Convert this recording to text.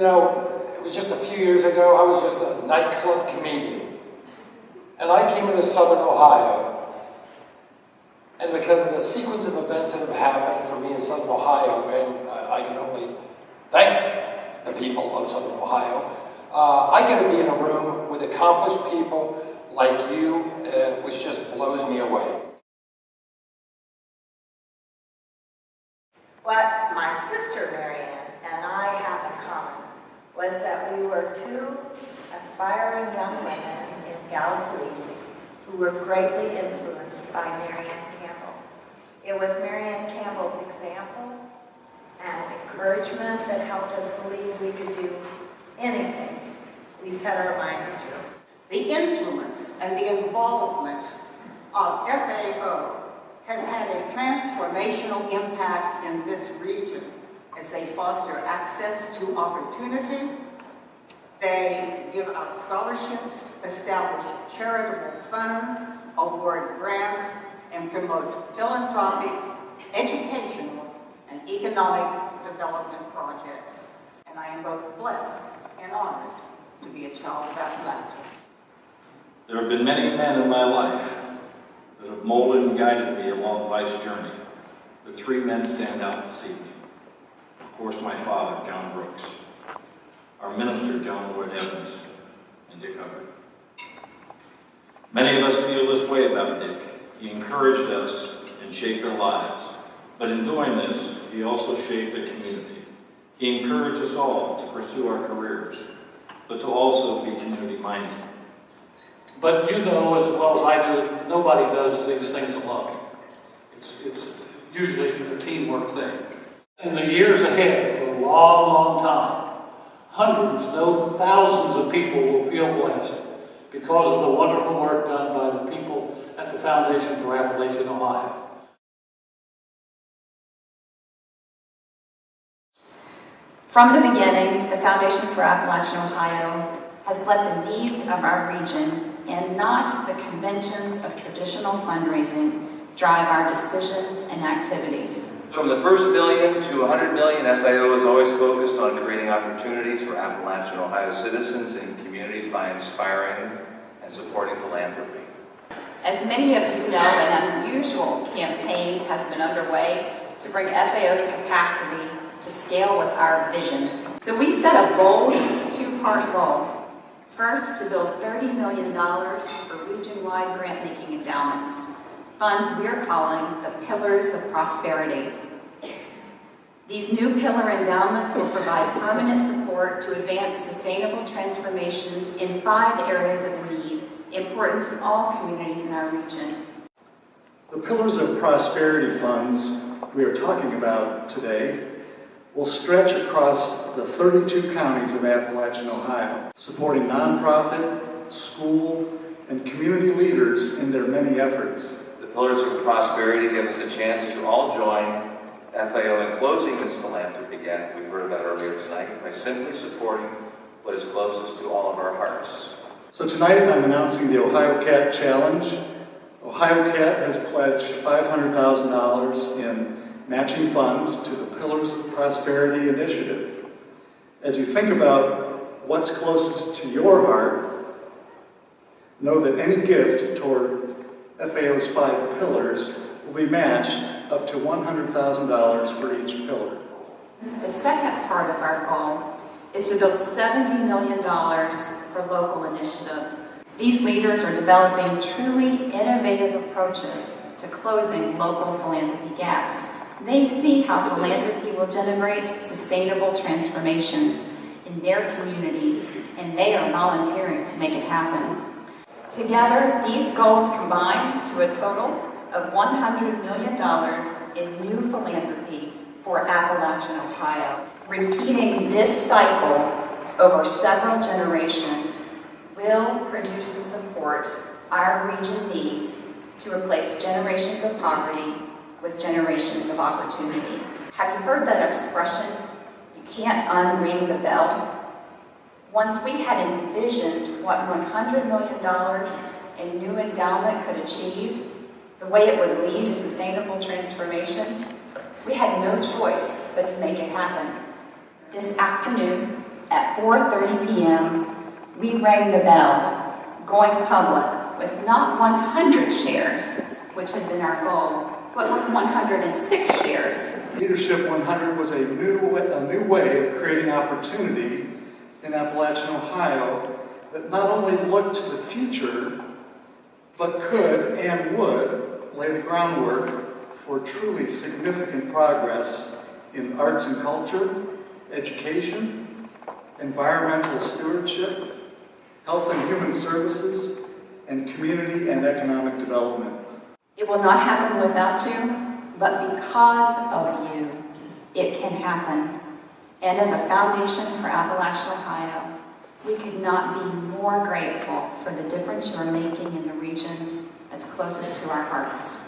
know, it was just a few years ago, I was just a nightclub comedian. And I came into Southern Ohio, and because of the sequence of events that have happened for me in Southern Ohio, and I can only thank the people of Southern Ohio, I get to be in a room with accomplished people like you, which just blows me away. What my sister Marianne and I have in common was that we were two aspiring young women in Gallup, Greece, who were greatly influenced by Marianne Campbell. It was Marianne Campbell's example and encouragement that helped us believe we could do anything we set our minds to. The influence and the involvement of FAO has had a transformational impact in this region as they foster access to opportunity, they give out scholarships, establish charitable funds, award grants, and promote philanthropic, educational, and economic development projects. And I am both blessed and honored to be a child of Appalachia. There have been many men in my life that have molded and guided me along life's journey, but three men stand out this evening. Of course, my father, John Brooks, our minister, John Lloyd Evans, and Dick Hubbard. Many of us feel this way about Dick. He encouraged us and shaped our lives, but in doing this, he also shaped a community. He encouraged us all to pursue our careers, but to also be community-minded. But you know as well as I do, nobody does these things alone. It's usually a teamwork thing. In the years ahead, for a long, long time, hundreds, no thousands of people will feel blessed because of the wonderful work done by the people at the Foundation for Appalachian Ohio. From the beginning, the Foundation for Appalachian Ohio has let the needs of our region and not the conventions of traditional fundraising drive our decisions and activities. From the first million to 100 million, FAO is always focused on creating opportunities for Appalachian Ohio citizens and communities by inspiring and supporting philanthropy. As many of you know, an unusual campaign has been underway to bring FAO's capacity to scale with our vision. So we set a bold two-part goal. First, to build $30 million for region-wide grant-making endowments, funds we're calling the Pillars of Prosperity. These new pillar endowments will provide permanent support to advance sustainable transformations in 5 areas of need important to all communities in our region. The Pillars of Prosperity funds we are talking about today will stretch across the 32 counties of Appalachian Ohio, supporting nonprofit, school, and community leaders in their many efforts. The Pillars of Prosperity give us a chance to all join FAO in closing this philanthropy gap we heard about earlier tonight by simply supporting what is closest to all of our hearts. So tonight I'm announcing the Ohio Cat Challenge. Ohio Cat has pledged $500,000 in matching funds to the Pillars of Prosperity initiative. As you think about what's closest to your heart, know that any gift toward FAO's 5 pillars will be matched up to $100,000 for each pillar. The second part of our goal is to build $70 million for local initiatives. These leaders are developing truly innovative approaches to closing local philanthropy gaps. They see how philanthropy will generate sustainable transformations in their communities, and they are volunteering to make it happen. Together, these goals combine to a total of $100 million in new philanthropy for Appalachian Ohio. Repeating this cycle over several generations will produce the support our region needs to replace generations of poverty with generations of opportunity. Have you heard that expression, you can't unring the bell? Once we had envisioned what $100 million in new endowment could achieve, the way it would lead to sustainable transformation, we had no choice but to make it happen. This afternoon, At 4:30 p.m., we rang the bell, going public with not 100 shares, which had been our goal, but with 106 shares. Leadership 100 was a new way of creating opportunity in Appalachian, Ohio that not only looked to the future, but could and would lay the groundwork for truly significant progress in arts and culture, education, environmental stewardship, health and human services, and community and economic development. It will not happen without you, but because of you, it can happen. And as a foundation for Appalachia, Ohio, we could not be more grateful for the difference you are making in the region that's closest to our hearts.